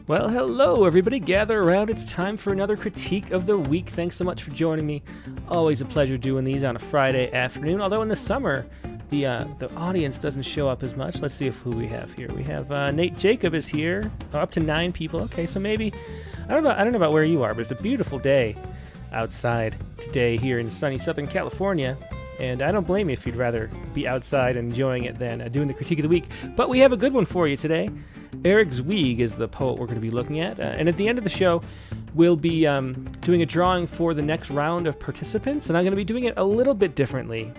Well, hello, everybody. Gather around. It's time for another critique of the week. Thanks so much for joining me. Always a pleasure doing these on a Friday afternoon. Although in the summer, the audience doesn't show up as much. Let's see who we have here. We have Nate Jacob is here. Up to 9 people. Okay, so maybe I don't know about where you are, but it's a beautiful day outside today here in sunny Southern California. And I don't blame you if you'd rather be outside enjoying it than doing the critique of the week. But we have a good one for you today. Eric Zwieg is the poet we're going to be looking at. And at the end of the show, we'll be doing a drawing for the next round of participants. And I'm going to be doing it a little bit differently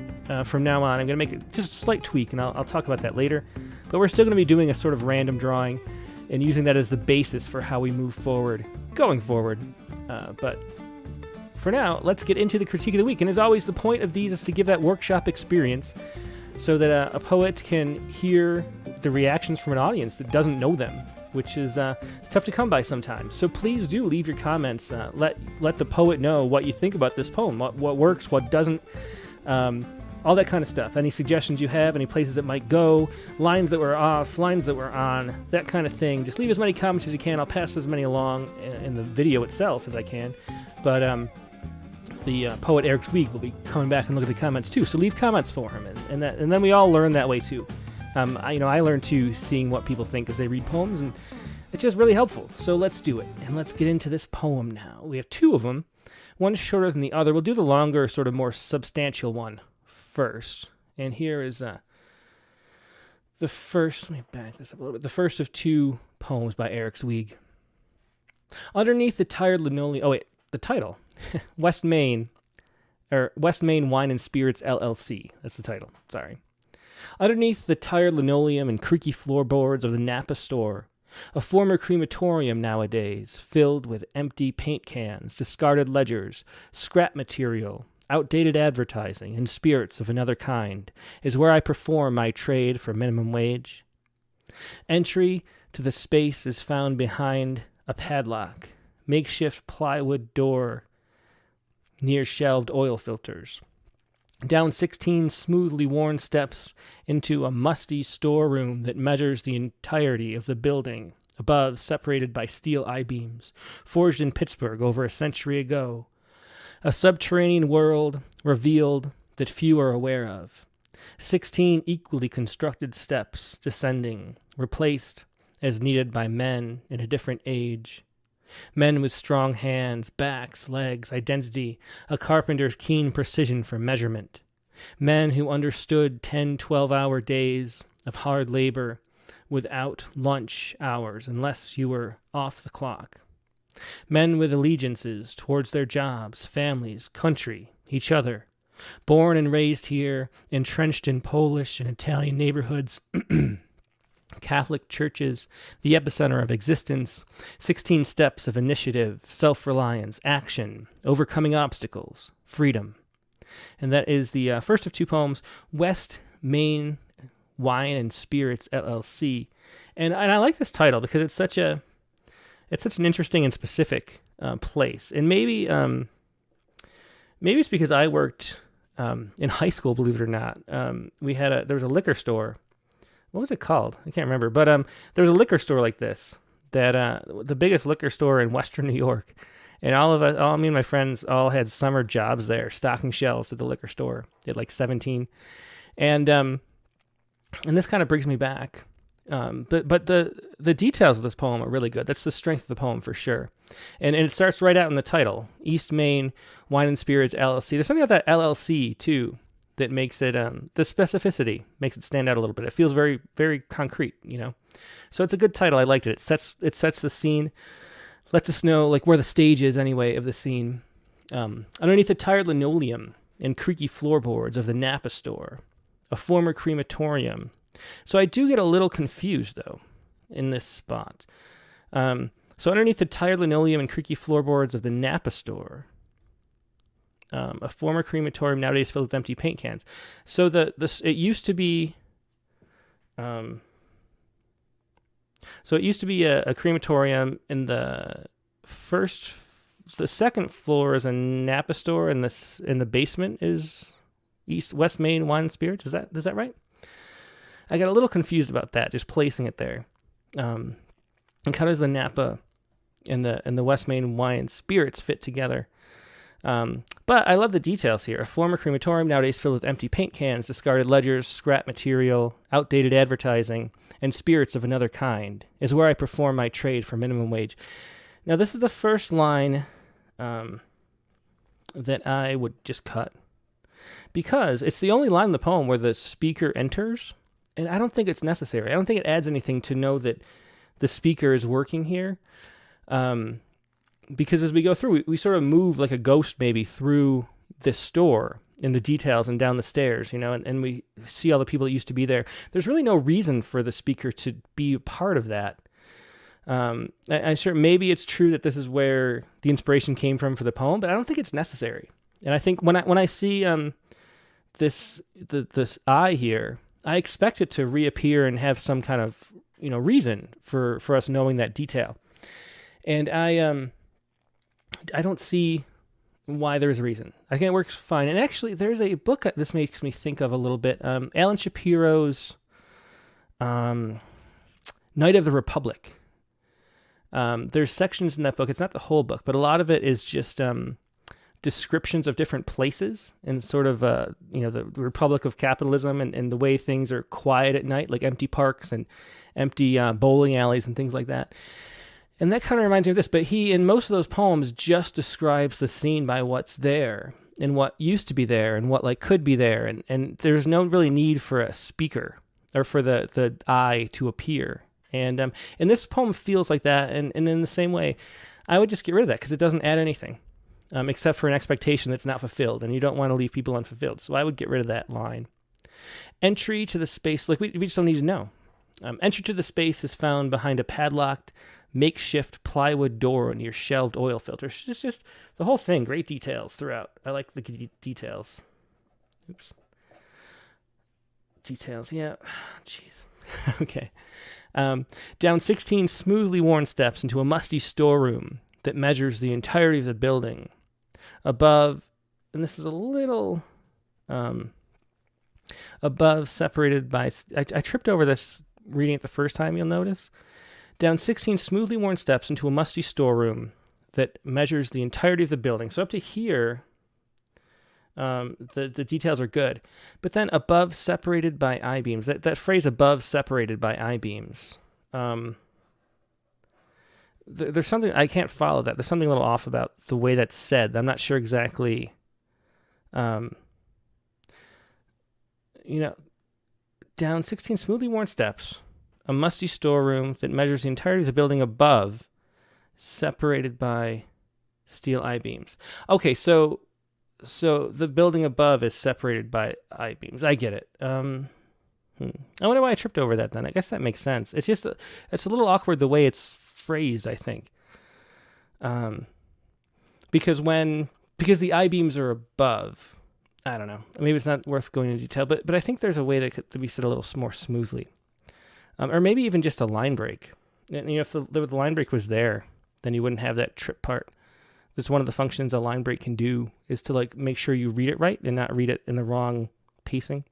from now on. I'm going to make it just a slight tweak, and I'll talk about that later. But we're still going to be doing a sort of random drawing and using that as the basis for how we move forward, going forward. But for now, let's get into the critique of the week. And as always, the point of these is to give that workshop experience so that a poet can hear the reactions from an audience that doesn't know them, which is tough to come by sometimes. So please do leave your comments. Let the poet know what you think about this poem, what works, what doesn't, all that kind of stuff. Any suggestions you have, any places it might go, lines that were off, lines that were on, that kind of thing. Just leave as many comments as you can. I'll pass as many along in the video itself as I can. But the poet Eric Zwieg will be coming back and look at the comments too. So leave comments for him, and then we all learn that way too. I learn too, seeing what people think as they read poems, and it's just really helpful. So let's do it, and let's get into this poem now. We have 2 of them. One's shorter than the other. We'll do the longer, sort of more substantial one first. And here is the first. Let me back this up a little bit. The first of 2 poems by Eric Zwieg. Underneath the tired linoleum. Oh wait, the title. West Main Wine and Spirits LLC. That's the title. Sorry. Underneath the tired linoleum and creaky floorboards of the Napa store, a former crematorium nowadays, filled with empty paint cans, discarded ledgers, scrap material, outdated advertising, and spirits of another kind, is where I perform my trade for minimum wage. Entry to the space is found behind a padlock, makeshift plywood door near shelved oil filters. Down 16 smoothly worn steps into a musty storeroom that measures the entirety of the building, above separated by steel I-beams, forged in Pittsburgh over a century ago. A subterranean world revealed that few are aware of. 16 equally constructed steps descending, replaced as needed by men in a different age. Men with strong hands, backs, legs, identity, a carpenter's keen precision for measurement. Men who understood 10, 12-hour days of hard labor without lunch hours unless you were off the clock. Men with allegiances towards their jobs, families, country, each other. Born and raised here, entrenched in Polish and Italian neighborhoods, Catholic churches, the epicenter of existence, 16 steps of initiative, self-reliance, action, overcoming obstacles, freedom. And that is the first of 2 poems, West Main Wine and Spirits LLC. And I like this title because it's such an interesting and specific place. And maybe it's because I worked in high school, believe it or not. There was a liquor store. What was it called? I can't remember. But there was a liquor store like this, that the biggest liquor store in Western New York. And me and my friends all had summer jobs there, stocking shelves at the liquor store at like 17. And this kind of brings me back. But the details of this poem are really good. That's the strength of the poem for sure. And it starts right out in the title, East Main Wine and Spirits LLC. There's something about that LLC too that makes it, the specificity makes it stand out a little bit. It feels very, very concrete, So it's a good title. I liked it. It sets the scene, lets us know like where the stage is anyway of the scene. Underneath the tired linoleum and creaky floorboards of the Napa store, a former crematorium. So I do get a little confused though in this spot. So underneath the tired linoleum and creaky floorboards of the Napa store, a former crematorium nowadays filled with empty paint cans. So it used to be, a crematorium. In the second floor is a Napa store, and in the basement is West Main Wine and Spirits. Is that right? I got a little confused about that, just placing it there. And how does the Napa and the West Main wine and spirits fit together? But I love the details here. A former crematorium nowadays filled with empty paint cans, discarded ledgers, scrap material, outdated advertising, and spirits of another kind is where I perform my trade for minimum wage. Now, this is the first line that I would just cut, because it's the only line in the poem where the speaker enters, and I don't think it's necessary. I don't think it adds anything to know that the speaker is working here. Because as we go through, we sort of move like a ghost maybe through this store in the details and down the stairs, and we see all the people that used to be there. There's really no reason for the speaker to be a part of that. I'm sure maybe it's true that this is where the inspiration came from for the poem, but I don't think it's necessary. And I think when I see this eye here, I expect it to reappear and have some kind of reason for us knowing that detail. And I don't see why there's a reason. I think it works fine. And actually, there's a book that this makes me think of a little bit. Alan Shapiro's Night of the Republic. There's sections in that book. It's not the whole book, but a lot of it is just descriptions of different places and sort of, the Republic of Capitalism and the way things are quiet at night, like empty parks and empty bowling alleys and things like that. And that kind of reminds me of this, but he, in most of those poems, just describes the scene by what's there and what used to be there and what could be there. And there's no really need for a speaker or for the eye to appear. And this poem feels like that. And in the same way, I would just get rid of that because it doesn't add anything except for an expectation that's not fulfilled. And you don't want to leave people unfulfilled. So I would get rid of that line. Entry to the space, we just don't need to know. Entry to the space is found behind a padlocked makeshift plywood door near shelved oil filters. It's just the whole thing. Great details throughout. I like the details. Oops. Details. Yeah. Jeez. Okay. Down 16 smoothly worn steps into a musty storeroom that measures the entirety of the building. Above, and this is a little above, separated by... I tripped over this reading it the first time, you'll notice. Down 16 smoothly worn steps into a musty storeroom that measures the entirety of the building. So up to here, the details are good. But then above, separated by I-beams. That phrase, above, separated by I-beams. There's something, I can't follow that. There's something a little off about the way that's said. I'm not sure exactly. Down 16 smoothly worn steps. A musty storeroom that measures the entirety of the building above, separated by steel I-beams. Okay, so the building above is separated by I-beams. I get it. I wonder why I tripped over that then. I guess that makes sense. It's just it's a little awkward the way it's phrased, I think. Because the I-beams are above. I don't know. Maybe it's not worth going into detail, but I think there's a way that could be said a little more smoothly. Or maybe even just a line break. If the line break was there, then you wouldn't have that trip part. That's one of the functions a line break can do, is to make sure you read it right and not read it in the wrong pacing.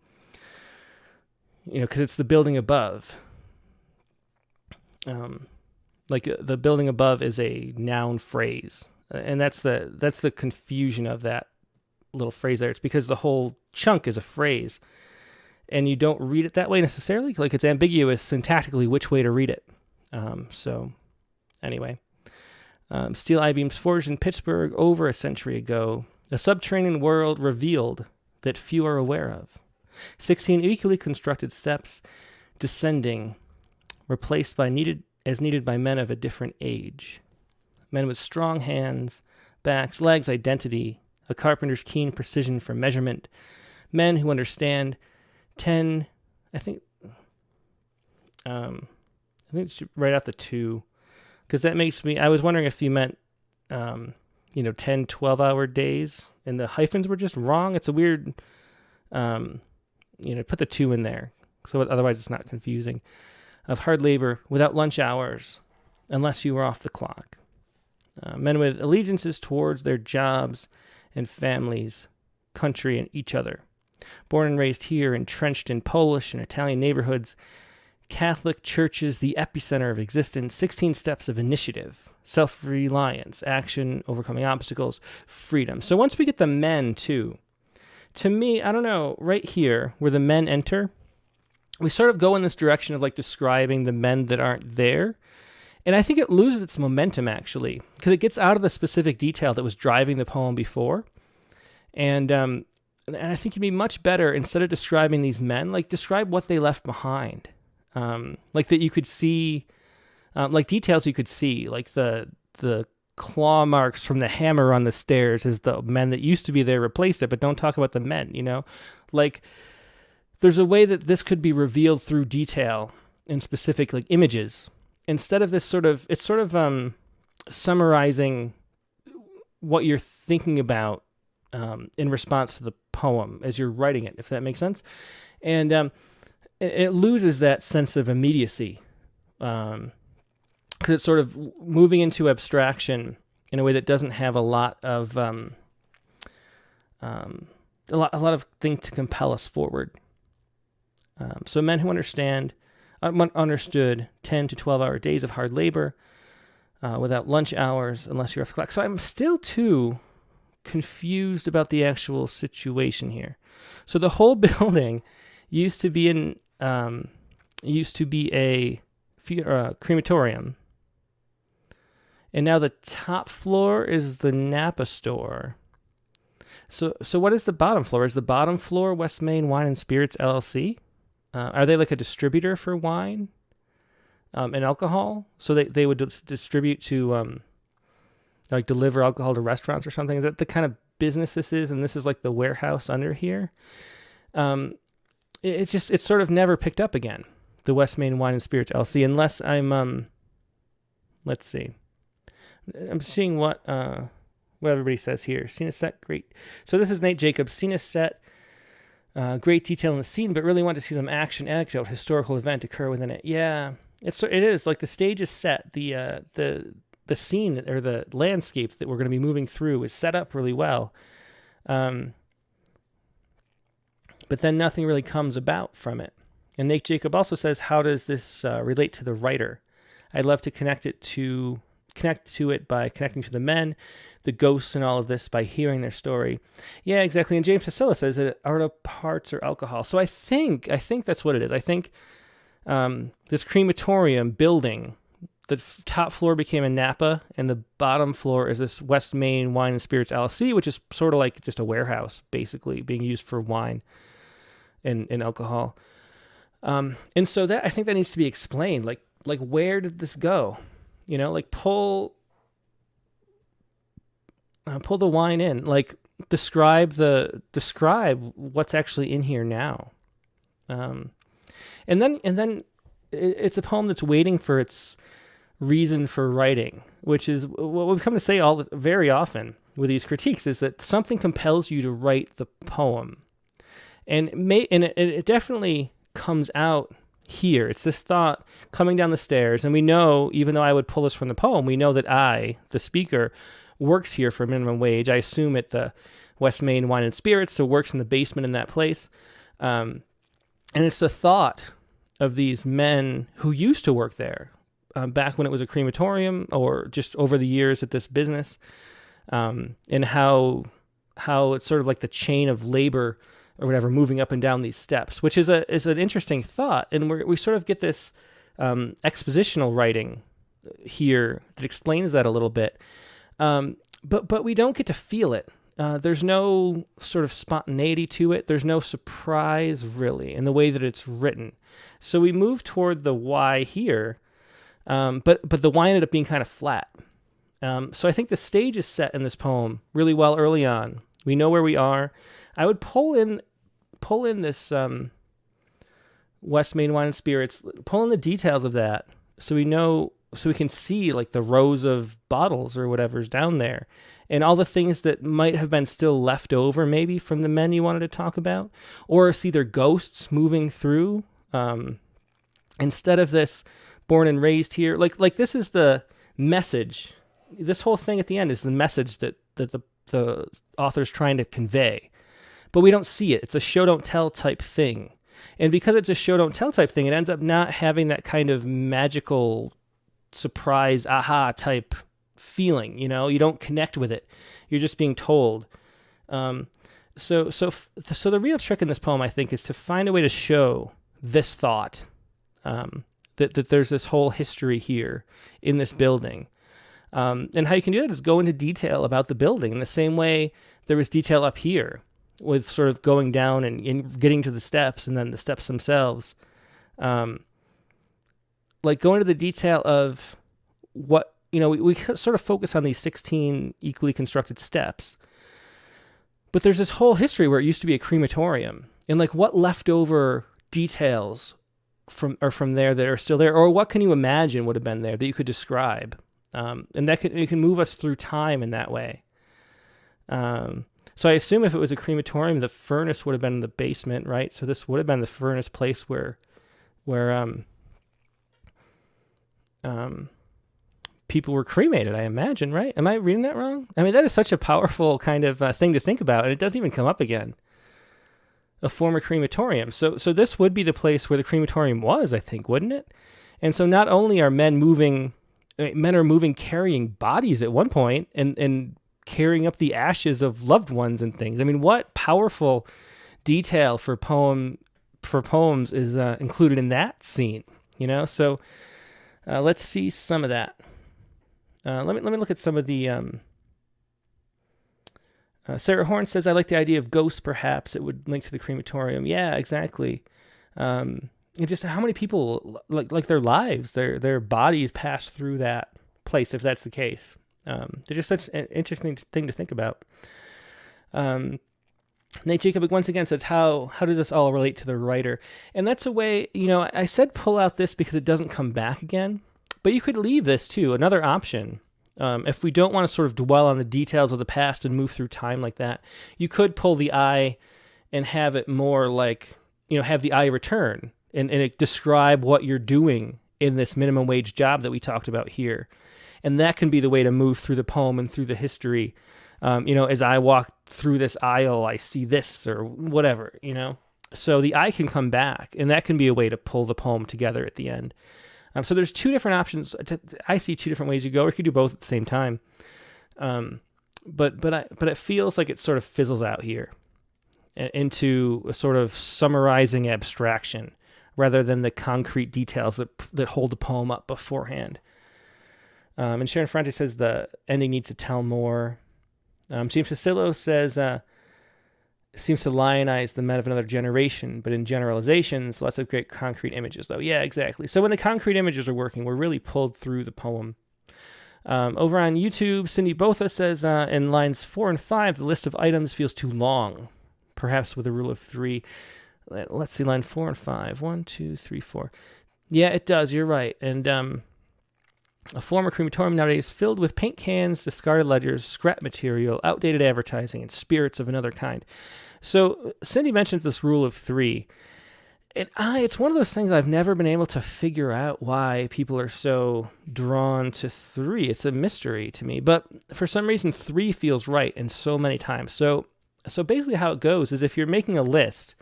Because it's the building above. The building above is a noun phrase, and that's the confusion of that little phrase there. It's because the whole chunk is a phrase. And you don't read it that way necessarily. It's ambiguous syntactically which way to read it. So, anyway. Steel I-beams forged in Pittsburgh over a century ago. A subterranean world revealed that few are aware of. 16 equally constructed steps descending, replaced by needed by men of a different age. Men with strong hands, backs, legs, identity, a carpenter's keen precision for measurement. Men who understand 10, I think it should write out the 2, because that makes me, I was wondering if you meant, 10, 12-hour days, and the hyphens were just wrong. It's a weird, put the 2 in there, so otherwise it's not confusing. Of hard labor without lunch hours, unless you were off the clock. Men with allegiances towards their jobs and families, country, and each other. Born and raised here, entrenched in Polish and Italian neighborhoods, Catholic Church is the epicenter of existence, 16 steps of initiative, self-reliance, action, overcoming obstacles, freedom. So once we get the men too, to me, I don't know, right here where the men enter, we sort of go in this direction of like describing the men that aren't there. And I think it loses its momentum actually, because it gets out of the specific detail that was driving the poem before. And I think it'd be much better, instead of describing these men, like describe what they left behind. Like that you could see, like details you could see, like the claw marks from the hammer on the stairs as the men that used to be there replaced it, but don't talk about the men, you know? Like there's a way that this could be revealed through detail in specific like images, instead of this sort of, it's sort of summarizing what you're thinking about in response to the poem as you're writing it, if that makes sense. And it loses that sense of immediacy because it's sort of moving into abstraction in a way that doesn't have a lot of a lot of things to compel us forward. So men who understood 10 to 12-hour days of hard labor without lunch hours, unless you're off the clock. So I'm still too confused about the actual situation here. So the whole building used to be a crematorium, and now the top floor is the Napa store. So what is the bottom floor? Is the bottom floor West Main Wine and Spirits LLC? Are they like a distributor for wine and alcohol? So they would distribute to like deliver alcohol to restaurants or something? Is that the kind of business this is? And this is like the warehouse under here. It's sort of never picked up again, the West Main Wine and Spirits LLC, unless I'm, let's see. I'm seeing what everybody says here. Scene a set, great. So this is Nate Jacobs. Scene a set, great detail in the scene, but really want to see some action, anecdote, historical event occur within it. Yeah, it is like the stage is set. The scene or the landscape that we're going to be moving through is set up really well. But then nothing really comes about from it. And Nate Jacob also says, how does this relate to the writer? I'd love to connect to it by connecting to the men, the ghosts and all of this by hearing their story. Yeah, exactly. And James Cecilla says that auto parts or alcohol. So I think that's what it is. I think this crematorium building, the top floor became a Napa, and the bottom floor is this West Main Wine and Spirits LLC, which is sort of like just a warehouse, basically, being used for wine and alcohol. And so that, I think that needs to be explained. Like where did this go? You know, like pull the wine in, like describe what's actually in here now. And then it's a poem that's waiting for its reason for writing, which is what we've come to say very often with these critiques, is that something compels you to write the poem. And it definitely comes out here. It's this thought coming down the stairs, and we know, even though I would pull this from the poem, we know that I, the speaker, works here for minimum wage. I assume at the West Main Wine and Spirits, so works in the basement in that place. And it's the thought of these men who used to work there back when it was a crematorium, or just over the years at this business, and how it's sort of like the chain of labor or whatever, moving up and down these steps, which is an interesting thought. And we sort of get this expositional writing here that explains that a little bit. But we don't get to feel it. There's no sort of spontaneity to it. There's no surprise, really, in the way that it's written. So we move toward the why here, but the why ended up being kind of flat. So I think the stage is set in this poem really well early on. We know where we are. I would pull in this West Main Wine and Spirits, pull in the details of that, so we can see like the rows of bottles or whatever's down there, and all the things that might have been still left over maybe from the men you wanted to talk about, or see their ghosts moving through. Instead of this born and raised here, like this is the message. This whole thing at the end is the message that the author's trying to convey, but we don't see it. It's a show don't tell type thing. And because it's a show don't tell type thing, it ends up not having that kind of magical surprise, aha type feeling. You don't connect with it. You're just being told. So the real trick in this poem, I think, is to find a way to show this thought, that there's this whole history here in this building. And how you can do that is go into detail about the building in the same way there was detail up here with sort of going down and getting to the steps and then the steps themselves. Like go into the detail of what, we sort of focus on these 16 equally constructed steps, but there's this whole history where it used to be a crematorium, and like what leftover details from there that are still there, or what can you imagine would have been there that you could describe, and that it can move us through time in that way. So I assume if it was a crematorium, the furnace would have been in the basement, right? So this would have been the furnace place where people were cremated, I imagine, right? Am I reading that wrong? I mean, that is such a powerful kind of thing to think about, and it doesn't even come up again. A former crematorium. So this would be the place where the crematorium was, I think, wouldn't it? And so not only are men are moving carrying bodies at one point and carrying up the ashes of loved ones and things. I mean, what powerful detail for poems is included in that scene, So let's see some of that. Let me look at some of the... Sarah Horn says, I like the idea of ghosts, perhaps. It would link to the crematorium. Yeah, exactly. Just how many people, like their lives, their bodies pass through that place, if that's the case. They're just such an interesting thing to think about. Nate Jacob once again says, how does this all relate to the writer? And that's a way, I said pull out this because it doesn't come back again, but you could leave this too, another option. If we don't want to sort of dwell on the details of the past and move through time like that, you could pull the eye and have it more like, have the eye return and it describe what you're doing in this minimum wage job that we talked about here. And that can be the way to move through the poem and through the history. As I walk through this aisle, I see this or whatever, So the eye can come back, and that can be a way to pull the poem together at the end. So there's two different options. I see two different ways you go, or you could do both at the same time. But it feels like it sort of fizzles out here into a sort of summarizing abstraction rather than the concrete details that hold the poem up beforehand. And Sharon Ferrante says the ending needs to tell more. James Cicillo says, seems to lionize the men of another generation, but in generalizations, lots of great concrete images, though. Yeah, exactly. So when the concrete images are working, we're really pulled through the poem. Over on YouTube, Cindy Botha says, in lines 4 and 5, the list of items feels too long, perhaps with a rule of 3. Let's see, line 4 and 5. 1, 2, 3, 4. Yeah, it does. You're right. And a former crematorium nowadays filled with paint cans, discarded ledgers, scrap material, outdated advertising, and spirits of another kind. So Cindy mentions this rule of 3. And it's one of those things I've never been able to figure out why people are so drawn to 3. It's a mystery to me. But for some reason, 3 feels right in so many times. So basically how it goes is if you're making a list,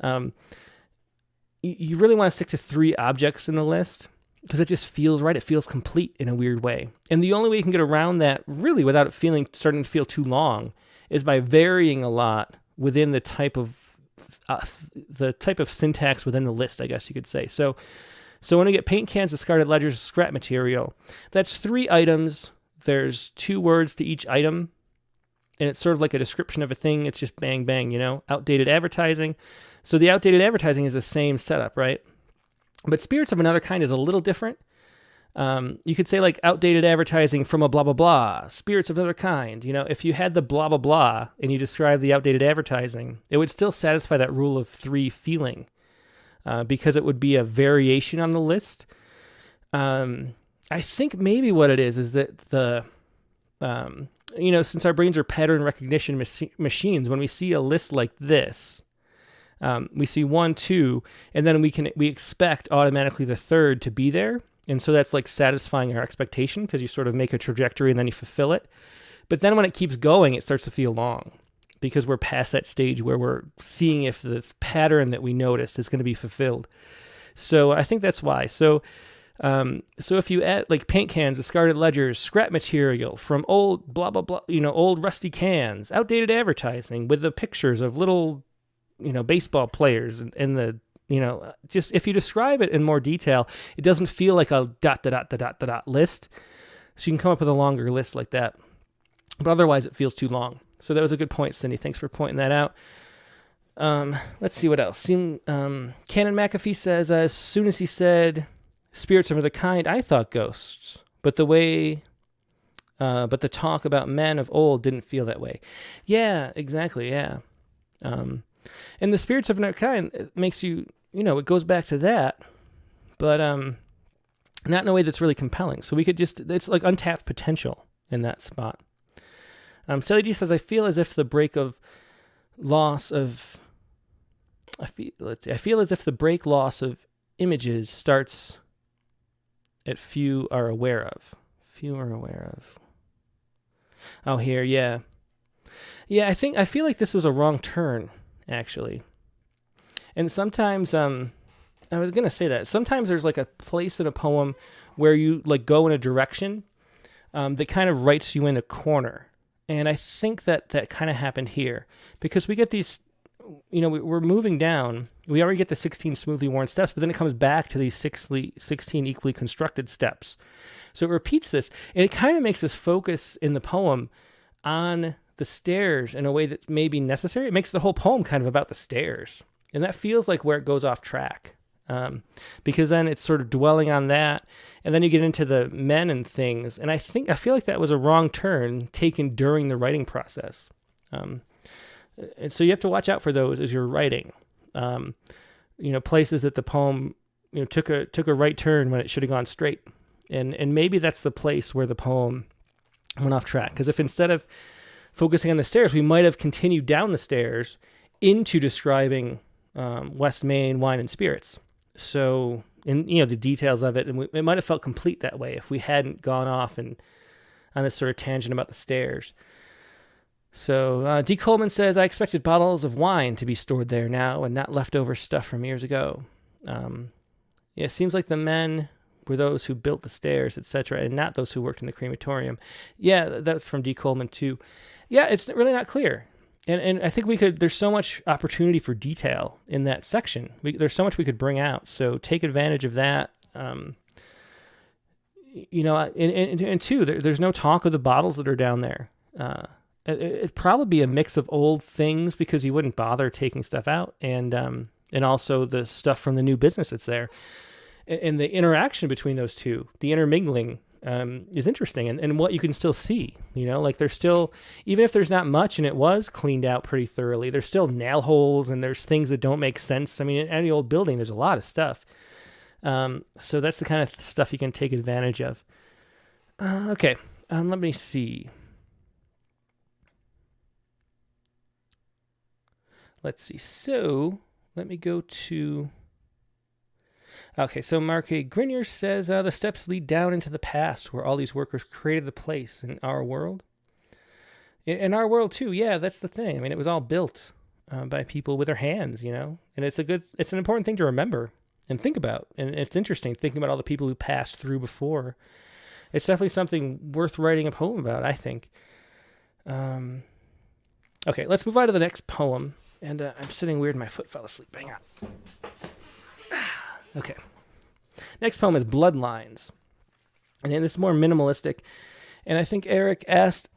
you really want to stick to 3 objects in the list, because it just feels right. It feels complete in a weird way. And the only way you can get around that, really, without it starting to feel too long, is by varying a lot within the type of syntax within the list, I guess you could say. So when we get paint cans, discarded ledgers, scrap material, that's 3 items. There's 2 words to each item, and it's sort of like a description of a thing. It's just bang, bang, outdated advertising. So the outdated advertising is the same setup, right? But spirits of another kind is a little different. You could say like outdated advertising from a blah, blah, blah, spirits of another kind. If you had the blah, blah, blah, and you describe the outdated advertising, it would still satisfy that rule of 3 feeling, because it would be a variation on the list. I think maybe what it is that since our brains are pattern recognition machines, when we see a list like this, we see 1, 2, and then we expect automatically the third to be there. And so that's like satisfying our expectation, because you sort of make a trajectory and then you fulfill it. But then when it keeps going, it starts to feel long. because we're past that stage where we're seeing if the pattern that we noticed is going to be fulfilled. So I think that's why. So if you add like paint cans, discarded ledgers, scrap material from old blah, blah, blah, old rusty cans, outdated advertising with the pictures of little, baseball players and the, just if you describe it in more detail, it doesn't feel like a ... list. So you can come up with a longer list like that. But otherwise it feels too long. So that was a good point, Cindy. Thanks for pointing that out. Let's see what else. Canon McAfee says, as soon as he said spirits are the kind, I thought ghosts, but the talk about men of old didn't feel that way. Yeah, exactly. Yeah. And the spirits of another kind, it makes you, it goes back to that, but, not in a way that's really compelling. So we could it's like untapped potential in that spot. Sally D says, I feel as if the break loss of images starts at few are aware of. Oh, here, yeah. Yeah, I feel like this was a wrong turn, actually. And sometimes, I was going to say that. Sometimes there's like a place in a poem where you like go in a direction that kind of writes you in a corner. And I think that kind of happened here because we get these, we're moving down. We already get the 16 smoothly worn steps, but then it comes back to these 16 equally constructed steps. So it repeats this, and it kind of makes us focus in the poem on the stairs in a way that may be necessary. It makes the whole poem kind of about the stairs. And that feels like where it goes off track. Because then it's sort of dwelling on that, and then you get into the men and things, and I feel like that was a wrong turn taken during the writing process, and so you have to watch out for those as you're writing. Places that the poem took a right turn when it should have gone straight, and maybe that's the place where the poem went off track. Because if instead of focusing on the stairs, we might have continued down the stairs into describing West Main wine and spirits. So, and the details of it, and it might have felt complete that way if we hadn't gone off and on this sort of tangent about the stairs. So, D. Coleman says, I expected bottles of wine to be stored there now and not leftover stuff from years ago. It seems like the men were those who built the stairs, etc., and not those who worked in the crematorium. Yeah, that's from D. Coleman too. Yeah, it's really not clear. And I think there's so much opportunity for detail in that section. There's so much we could bring out. So take advantage of that. And two, there's no talk of the bottles that are down there. It'd probably be a mix of old things because you wouldn't bother taking stuff out. And also the stuff from the new business that's there. And the interaction between those two, the intermingling, is interesting and what you can still see, like there's still, even if there's not much and it was cleaned out pretty thoroughly, there's still nail holes and there's things that don't make sense. I mean, in any old building, there's a lot of stuff. So that's the kind of stuff you can take advantage of. Okay. Let me see. Let's see. So let me go to... Okay, so Mark A. Grinier says, the steps lead down into the past where all these workers created the place in our world. In our world, too, yeah, that's the thing. I mean, it was all built by people with their hands, and it's an important thing to remember and think about. And it's interesting thinking about all the people who passed through before. It's definitely something worth writing a poem about, I think. Okay, let's move on to the next poem. And I'm sitting weird, my foot fell asleep. Hang on. Okay. Next poem is Bloodlines. And this is more minimalistic. And I think Eric asked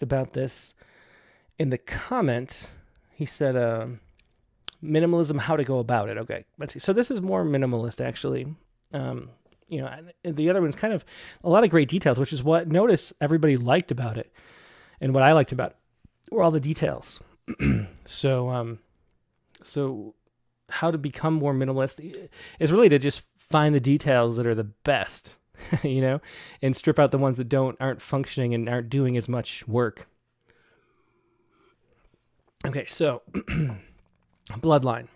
about this in the comment. He said, minimalism, how to go about it. Okay, let's see. So this is more minimalist, actually. And the other one's kind of a lot of great details, which is what notice everybody liked about it. And what I liked about it were all the details. So how to become more minimalist is really to just find the details that are the best, and strip out the ones that aren't functioning and aren't doing as much work. Okay, so Bloodline.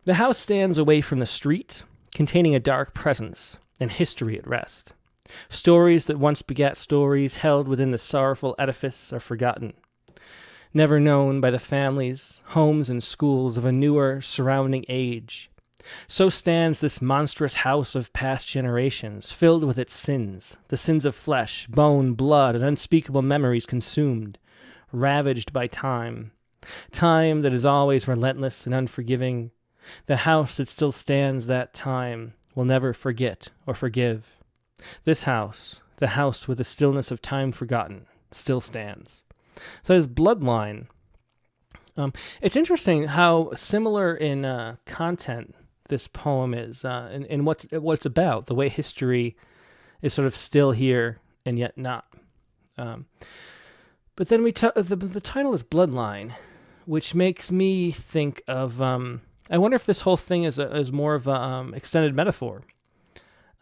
The house stands away from the street, containing a dark presence and history at rest. Stories that once begat stories held within the sorrowful edifice are forgotten. never known by the families, homes, and schools of a newer surrounding age. So stands this monstrous house of past generations, filled with its sins, the sins of flesh, bone, blood, and unspeakable memories consumed, ravaged by time. Time that is always relentless and unforgiving. The house that still stands that time will never forget or forgive. This house, the house with the stillness of time forgotten, still stands. So his Bloodline. It's interesting how similar in content this poem is, and what it's about, the way history is sort of still here and yet not. But then the title is Bloodline, which makes me think of, I wonder if this whole thing is more of a extended metaphor.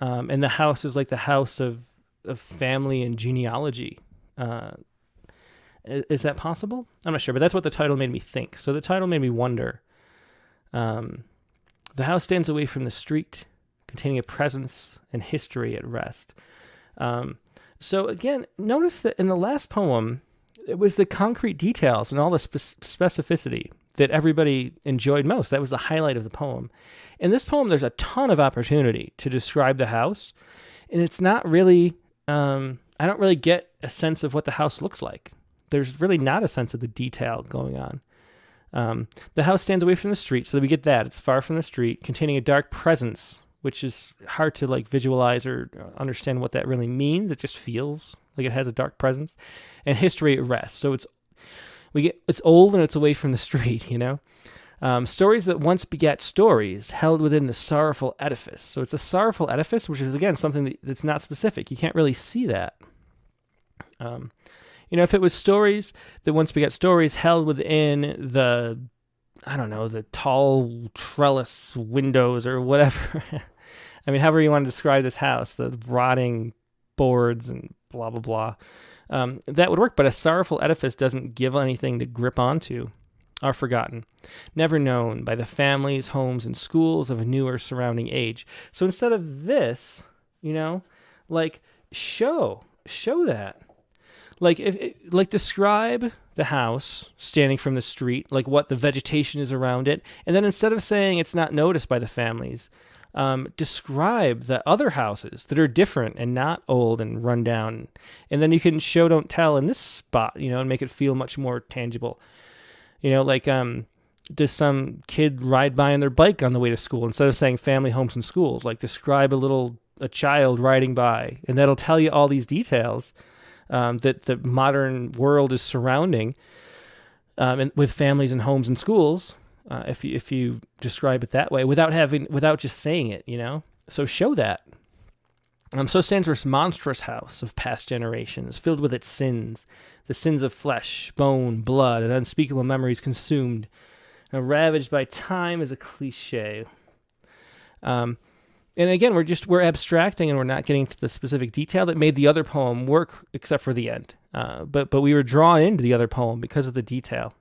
And the house is like the house of family and genealogy. Is that possible? I'm not sure, but that's what the title made me think. So the title made me wonder. The house stands away from the street, containing a presence and history at rest. So again, notice that in the last poem, it was the concrete details and all the specificity that everybody enjoyed most. That was the highlight of the poem. In this poem, there's a ton of opportunity to describe the house, and it's not really, I don't really get a sense of what the house looks like. There's really not a sense of the detail going on. The house stands away from the street, so that we get that. It's far from the street, containing a dark presence, which is hard to like visualize or understand what that really means. It just feels like it has a dark presence. And history at rest. So it's old and it's away from the street, you know? Stories that once begat stories held within the sorrowful edifice. So it's a sorrowful edifice, which is, again, something that's not specific. You can't really see that. If it was stories that once begat stories held within the tall trellis windows or whatever. I mean, however you want to describe this house, the rotting boards and blah, blah, blah. That would work, but a sorrowful edifice doesn't give anything to grip onto. Are forgotten, never known by the families, homes, and schools of a newer surrounding age. So instead of this, show that. Describe the house standing from the street, like what the vegetation is around it. And then instead of saying it's not noticed by the families, describe the other houses that are different and not old and run down. And then you can show, don't tell in this spot, and make it feel much more tangible. Does some kid ride by on their bike on the way to school? Instead of saying family, homes, and schools, describe a child riding by, and that'll tell you all these details that the modern world is surrounding, and with families and homes and schools. If you describe it that way, without just saying it, So show that. So stands this monstrous house of past generations, filled with its sins, the sins of flesh, bone, blood, and unspeakable memories consumed, and ravaged by time is a cliche. And again, we're abstracting and we're not getting to the specific detail that made the other poem work, except for the end. But we were drawn into the other poem because of the detail.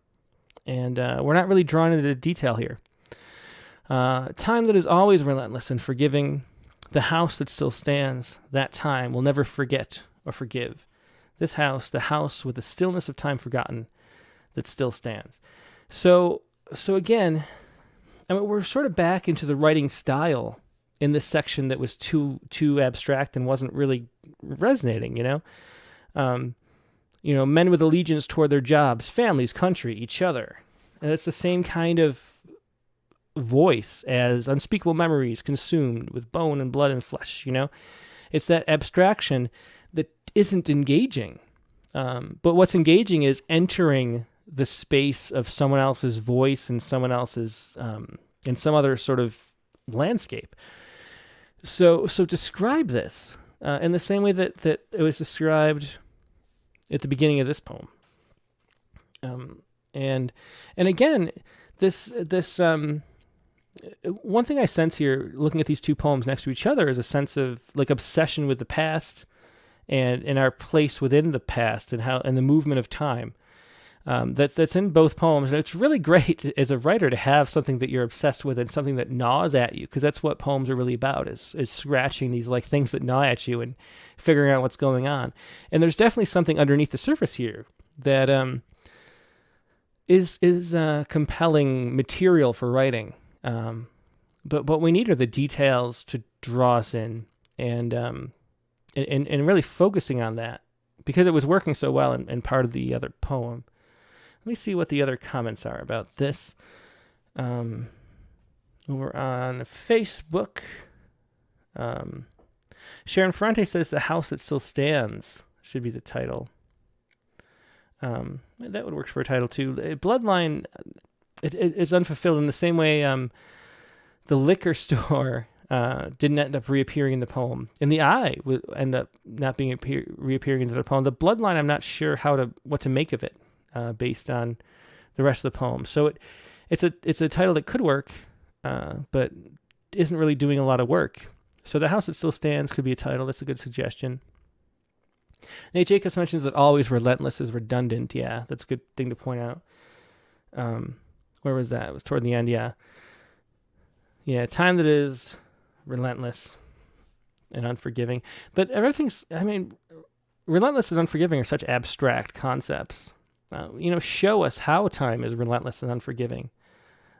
And we're not really drawn into the detail here. Time that is always relentless and forgiving, the house that still stands, that time will never forget or forgive. This house, the house with the stillness of time forgotten, that still stands. So again, we're sort of back into the writing style in this section that was too abstract and wasn't really resonating, men with allegiance toward their jobs, families, country, each other. And it's the same kind of voice as unspeakable memories consumed with bone and blood and flesh, It's that abstraction that isn't engaging. But what's engaging is entering the space of someone else's voice and someone else's, in some other sort of landscape. So describe this in the same way that it was described at the beginning of this poem. And again, this one thing I sense here, looking at these two poems next to each other, is a sense of obsession with the past and our place within the past and the movement of time. That's in both poems, and it's really great as a writer to have something that you're obsessed with and something that gnaws at you, because that's what poems are really about, is scratching these things that gnaw at you and figuring out what's going on. And there's definitely something underneath the surface here that is compelling material for writing. But what we need are the details to draw us in, and really focusing on that, because it was working so well in part of the other poem. Let me see what the other comments are about this. Over on Facebook, Sharon Ferrante says "The House That Still Stands" should be the title. That would work for a title too. Bloodline, it is unfulfilled in the same way the liquor store didn't end up reappearing in the poem, and the eye would end up not being reappearing in the poem. The bloodline, I'm not sure what to make of it based on the rest of the poem. So it's a title that could work, but isn't really doing a lot of work. So "The House That Still Stands" could be a title. That's a good suggestion. Nate Jacobs mentions that "always relentless" is redundant. Yeah, that's a good thing to point out. Where was that? It was toward the end, yeah. Yeah, time that is relentless and unforgiving. But everything's, relentless and unforgiving are such abstract concepts. Show us how time is relentless and unforgiving.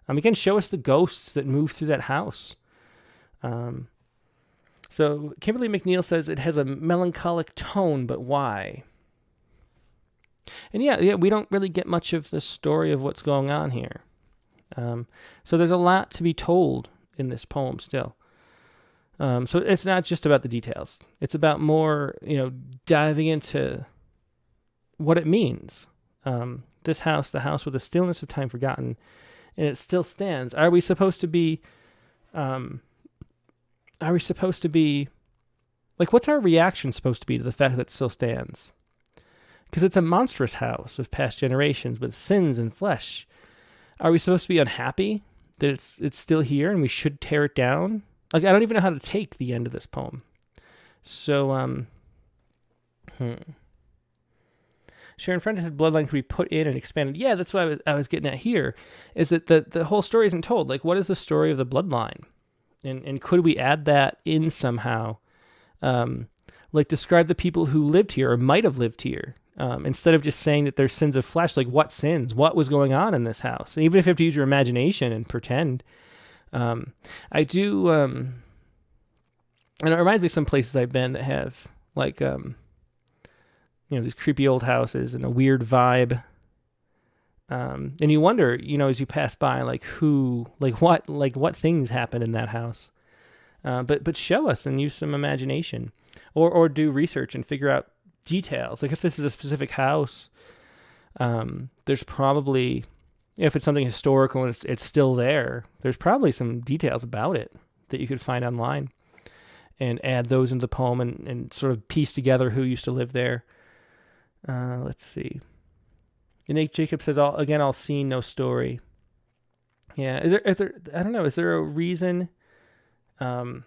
Again, show us the ghosts that move through that house. So Kimberly McNeil says it has a melancholic tone, but why? And yeah, we don't really get much of the story of what's going on here. So there's a lot to be told in this poem still. So it's not just about the details. It's about more, diving into what it means. This house, the house with the stillness of time forgotten, and it still stands. Are we supposed to be, what's our reaction supposed to be to the fact that it still stands? Because it's a monstrous house of past generations with sins and flesh. Are we supposed to be unhappy that it's still here and we should tear it down? I don't even know how to take the end of this poem. So, Sharon Friend said bloodline could be put in and expanded. Yeah, that's what I was getting at here, is that the whole story isn't told. Like, what is the story of the bloodline? And could we add that in somehow? Describe the people who lived here or might have lived here. Instead of just saying that there's sins of flesh, like what sins? What was going on in this house? And even if you have to use your imagination and pretend. I do, and it reminds me of some places I've been that have, these creepy old houses and a weird vibe. And you wonder, as you pass by, what things happen in that house. But show us and use some imagination, or do research and figure out details. Like if this is a specific house, there's probably, if it's something historical and it's still there, there's probably some details about it that you could find online and add those into the poem and sort of piece together who used to live there. Let's see. And Nate Jacob says, all seen, no story. Yeah. Is there, I don't know, is there a reason to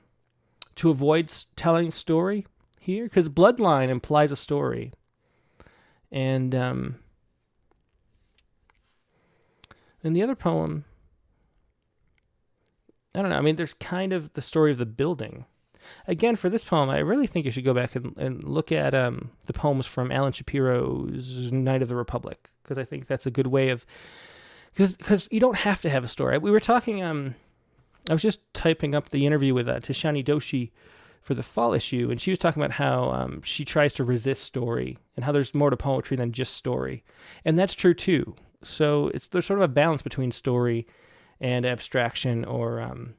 avoid telling story here? Because bloodline implies a story. And in the other poem, I don't know. There's kind of the story of the building. Again, for this poem, I really think you should go back and look at the poems from Alan Shapiro's Night of the Republic, because I think that's a good way of... Because you don't have to have a story. We were talking... I was just typing up the interview with Tishani Doshi for the fall issue, and she was talking about how she tries to resist story and how there's more to poetry than just story. And that's true, too. So there's sort of a balance between story and abstraction, or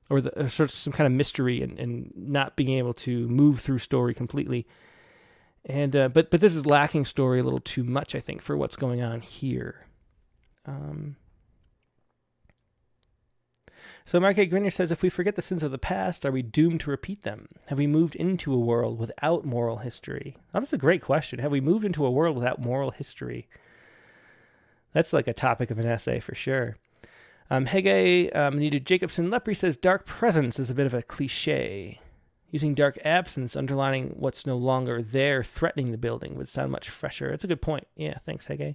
sort of some kind of mystery and not being able to move through story completely. And but this is lacking story a little too much, I think, for what's going on here. So Mark A. Grenier says, if we forget the sins of the past, are we doomed to repeat them? Have we moved into a world without moral history? Oh, that's a great question. Have we moved into a world without moral history? That's like a topic of an essay for sure. Hege Anita Jacobson Lepre says, dark presence is a bit of a cliche. Using dark absence, underlining what's no longer there, threatening the building, would sound much fresher. That's a good point. Yeah, thanks, Hege.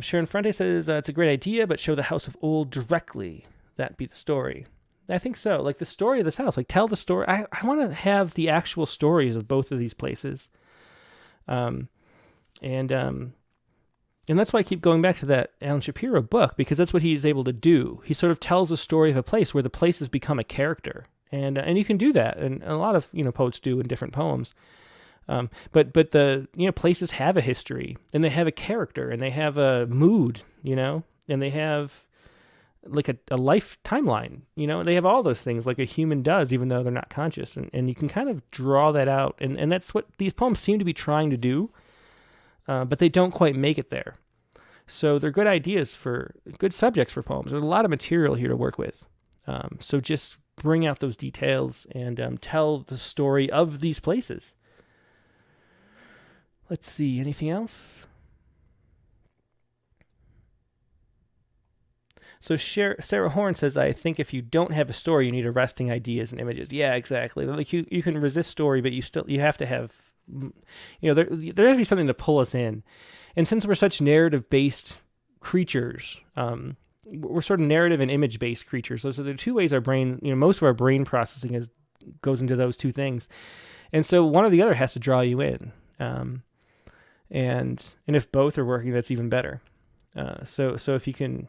Sharon Frente says, it's a great idea, but show the house of old directly. That'd be the story. I think so. Like the story of this house. Like tell the story. I want to have the actual stories of both of these places. Um, and that's why I keep going back to that Alan Shapiro book, because that's what he's able to do. He sort of tells a story of a place where the place has become a character, and you can do that, and a lot of poets do in different poems. But the places have a history, and they have a character, and they have a mood, and they have like a life timeline, they have all those things like a human does, even though they're not conscious, and you can kind of draw that out, and that's what these poems seem to be trying to do, but they don't quite make it there. So they're good ideas for good subjects for poems. There's a lot of material here to work with. So just bring out those details and tell the story of these places. Let's see, anything else? So Sarah Horn says, I think if you don't have a story, you need arresting ideas and images. Yeah, exactly. Like you can resist story, but you have to have, there has to be something to pull us in. And since we're such narrative-based creatures, we're sort of narrative and image-based creatures. So there are two ways our brain, most of our brain processing goes into those two things. And so one or the other has to draw you in. And if both are working, that's even better. So if you can,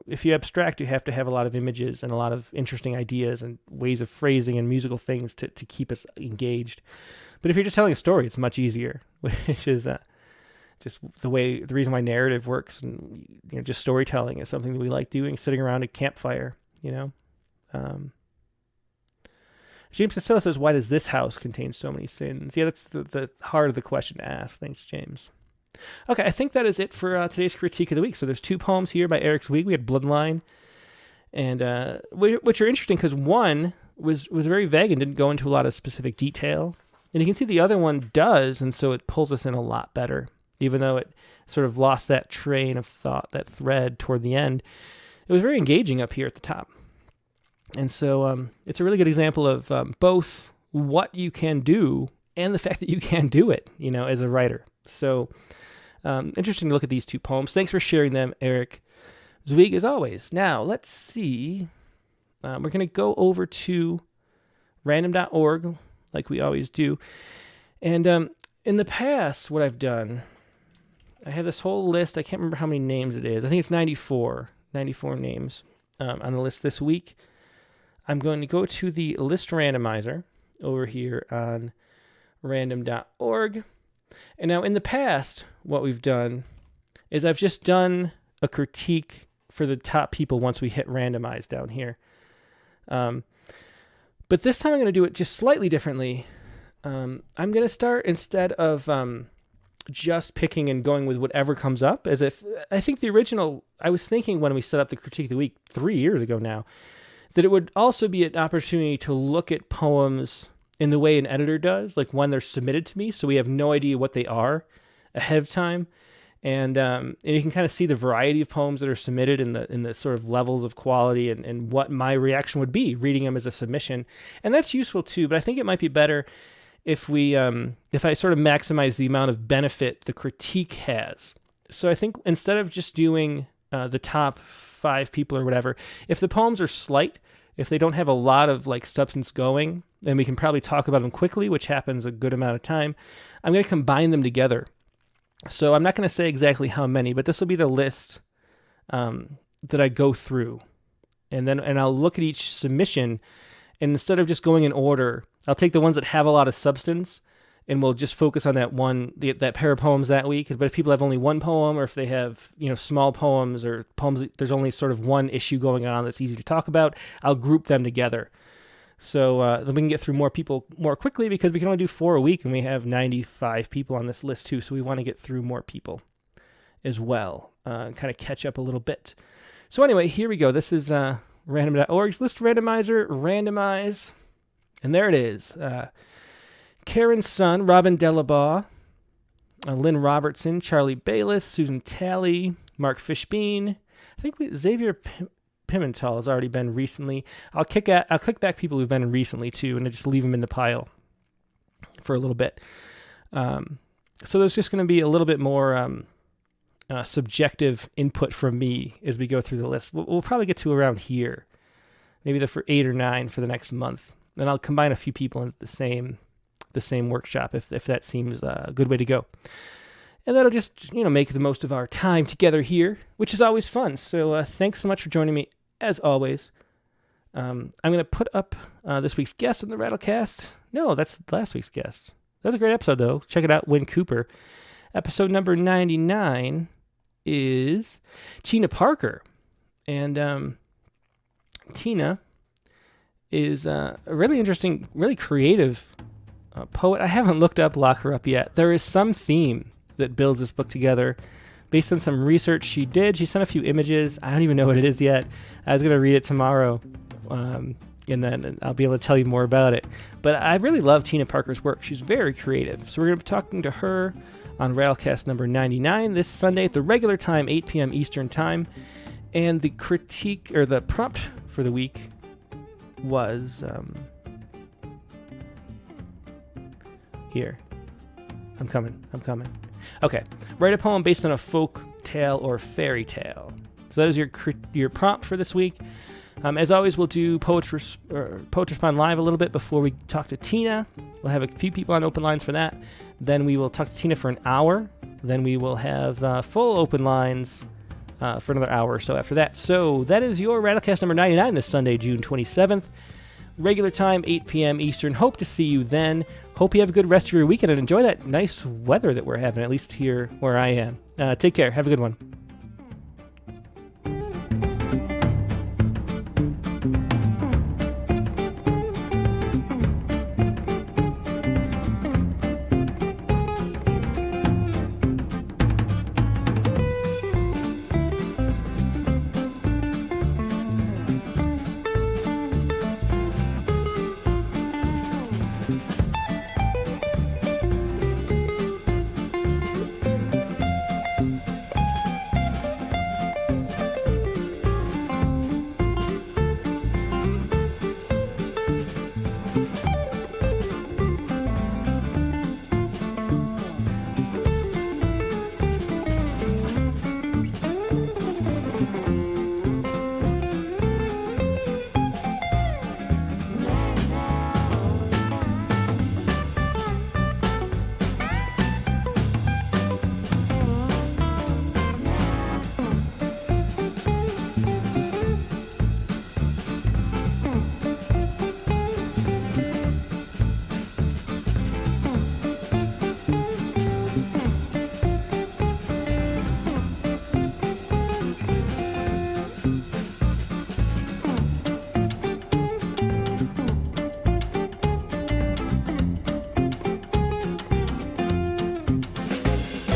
if you abstract, you have to have a lot of images and a lot of interesting ideas and ways of phrasing and musical things to keep us engaged. But if you're just telling a story, it's much easier, which is just the reason why narrative works, and just storytelling is something that we like doing, sitting around a campfire. James Casella says, why does this house contain so many sins? Yeah, that's the heart of the question to ask. Thanks, James. Okay, I think that is it for today's critique of the week. So there's two poems here by Eric Zwieg. We had Bloodline, and which are interesting because one was very vague and didn't go into a lot of specific detail. And you can see the other one does, and so it pulls us in a lot better, even though it sort of lost that train of thought, that thread toward the end. It was very engaging up here at the top. And so it's a really good example of both what you can do and the fact that you can do it, as a writer. So interesting to look at these two poems. Thanks for sharing them, Eric Zwieg, as always. Now, let's see. We're going to go over to random.org, like we always do. And in the past, what I've done, I have this whole list. I can't remember how many names it is. I think it's 94 names on the list this week. I'm going to go to the list randomizer over here on random.org. And now in the past, what we've done is I've just done a critique for the top people once we hit randomize down here. But this time I'm going to do it just slightly differently. I'm going to start, instead of just picking and going with whatever comes up, as if I think the original, I was thinking when we set up the critique of the week 3 years ago now, that it would also be an opportunity to look at poems in the way an editor does, like when they're submitted to me, so we have no idea what they are ahead of time, and you can kind of see the variety of poems that are submitted in the sort of levels of quality and what my reaction would be reading them as a submission, and that's useful too. But I think it might be better if I sort of maximize the amount of benefit the critique has. So I think instead of just doing the top 5 people or whatever, if the poems are slight, if they don't have a lot of substance going, then we can probably talk about them quickly, which happens a good amount of time. I'm going to combine them together. So I'm not going to say exactly how many, but this will be the list that I go through. And I'll look at each submission, and instead of just going in order, I'll take the ones that have a lot of substance, and we'll just focus on that pair of poems that week. But if people have only one poem, or if they have small poems or poems, there's only sort of one issue going on that's easy to talk about, I'll group them together. So then we can get through more people more quickly, because we can only do 4 a week, and we have 95 people on this list too. So we want to get through more people as well, kind of catch up a little bit. So anyway, here we go. This is random.org's list randomizer, randomize, and there it is. Karen Sun, Robin Delabaugh, Lynn Robertson, Charlie Bayless, Susan Talley, Mark Fishbein. I think Xavier Pimentel has already been recently. I'll click back people who've been recently too, and I just leave them in the pile for a little bit. So there's just going to be a little bit more subjective input from me as we go through the list. We'll probably get to around here, maybe for 8 or 9 for the next month. Then I'll combine a few people into the same the same workshop if that seems a good way to go. And that'll just, make the most of our time together here, which is always fun. So thanks so much for joining me, as always. I'm going to put up this week's guest on the Rattlecast. No, that's last week's guest. That was a great episode, though. Check it out, Win Cooper. Episode number 99 is Tina Parker. And Tina is a really interesting, really creative poet. I haven't looked up Lock Her Up yet. There is some theme that builds this book together based on some research she did. She sent a few images. I don't even know what it is yet. I was going to read it tomorrow, and then I'll be able to tell you more about it. But I really love Tina Parker's work. She's very creative. So we're going to be talking to her on Rattlecast number 99 this Sunday at the regular time, 8 p.m. Eastern Time. And the critique, or the prompt for the week was here. I'm coming. Okay. Write a poem based on a folk tale or fairy tale. So that is your prompt for this week. As always, we'll do Poetry Respond Live a little bit before we talk to Tina. We'll have a few people on open lines for that. Then we will talk to Tina for an hour. Then we will have full open lines for another hour or so after that. So that is your Rattlecast number 99 this Sunday, June 27th. Regular time, 8 p.m. Eastern. Hope to see you then. Hope you have a good rest of your weekend and enjoy that nice weather that we're having, at least here where I am. Take care. Have a good one.